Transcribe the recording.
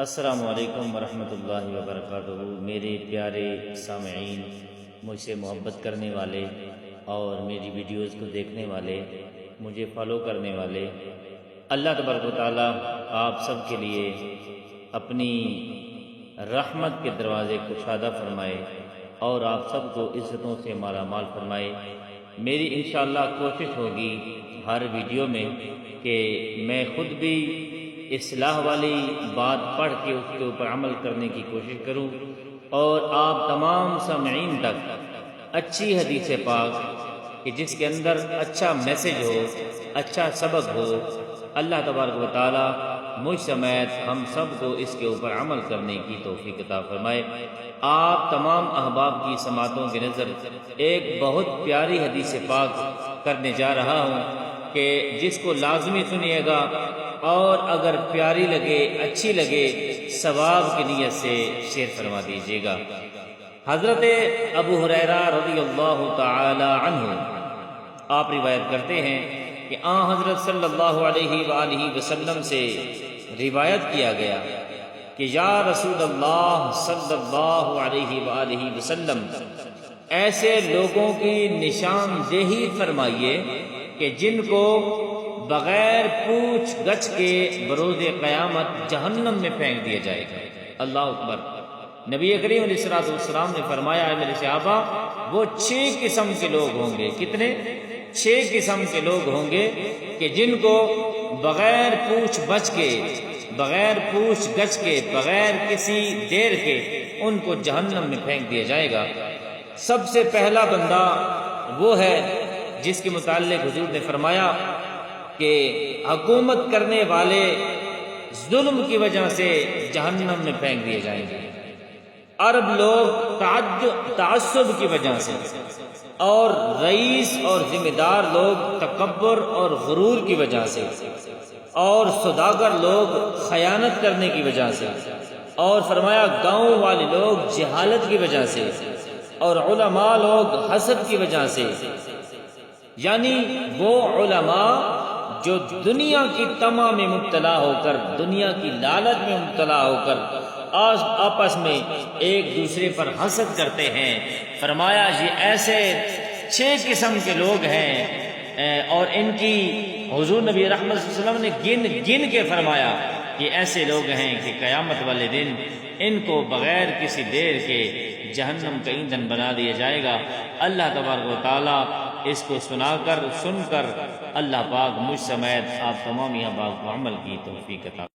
السلام علیکم ورحمۃ اللہ وبرکاتہ۔ میرے پیارے سامعین، مجھ سے محبت کرنے والے اور میری ویڈیوز کو دیکھنے والے، مجھے فالو کرنے والے، اللہ تبارک و تعالیٰ آپ سب کے لیے اپنی رحمت کے دروازے کشادہ فرمائے اور آپ سب کو عزتوں سے مالا مال فرمائے۔ میری انشاءاللہ کوشش ہوگی ہر ویڈیو میں کہ میں خود بھی اصلاح والی بات پڑھ کے اس کے اوپر عمل کرنے کی کوشش کروں اور آپ تمام سامعین تک اچھی حدیث پاک کہ جس کے اندر اچھا میسج ہو، اچھا سبق ہو، اللہ تبارک و تعالی مجھ سمیت ہم سب کو اس کے اوپر عمل کرنے کی توفیق عطا فرمائے۔ آپ تمام احباب کی سماعتوں کی نظر ایک بہت پیاری حدیث پاک کرنے جا رہا ہوں کہ جس کو لازمی سنیے گا اور اگر پیاری لگے، اچھی لگے، ثواب کی نیت سے شیئر فرما دیجیے گا۔ حضرت ابو ہریرہ رضی اللہ تعالی عنہ آپ روایت کرتے ہیں کہ حضرت صلی اللہ علیہ وآلہ وسلم سے روایت کیا گیا کہ یا رسول اللہ صلی اللہ علیہ وآلہ وسلم، ایسے لوگوں کی نشاندہی فرمائیے کہ جن کو بغیر پوچھ گچھ کے بروز قیامت جہنم میں پھینک دیا جائے گا۔ اللہ اکبر۔ نبی کریم علیہ السلام نے فرمایا ہے میرے صحابہ، وہ 6 قسم کے لوگ ہوں گے۔ کتنے؟ 6 قسم کے لوگ ہوں گے کہ جن کو بغیر پوچھ بچ کے، بغیر پوچھ گچھ کے، بغیر کسی دیر کے ان کو جہنم میں پھینک دیا جائے گا۔ سب سے پہلا بندہ وہ ہے جس کے متعلق حضور نے فرمایا کہ حکومت کرنے والے ظلم کی وجہ سے جہنم میں پھینک دیے جائیں گے۔ عرب لوگ تعصب کی وجہ سے، اور رئیس اور ذمہ دار لوگ تکبر اور غرور کی وجہ سے، اور سوداگر لوگ خیانت کرنے کی وجہ سے، اور فرمایا گاؤں والے لوگ جہالت کی وجہ سے، اور علماء لوگ حسد کی وجہ سے، یعنی وہ علماء جو دنیا کی تمام میں مبتلا ہو کر، دنیا کی لالچ میں مبتلا ہو کر آپس میں ایک دوسرے پر حسد کرتے ہیں۔ فرمایا یہ ایسے 6 قسم کے لوگ ہیں اور ان کی حضور نبی رحمت صلی اللہ علیہ وسلم نے گن کے فرمایا کہ ایسے لوگ ہیں کہ قیامت والے دن ان کو بغیر کسی دیر کے جہنم کا ایندھن بنا دیا جائے گا۔ اللہ تبارک و تعالیٰ اس کو سن کر اللہ پاک مجھ سمیت آپ تمام احباب کو عمل کی توفیق عطا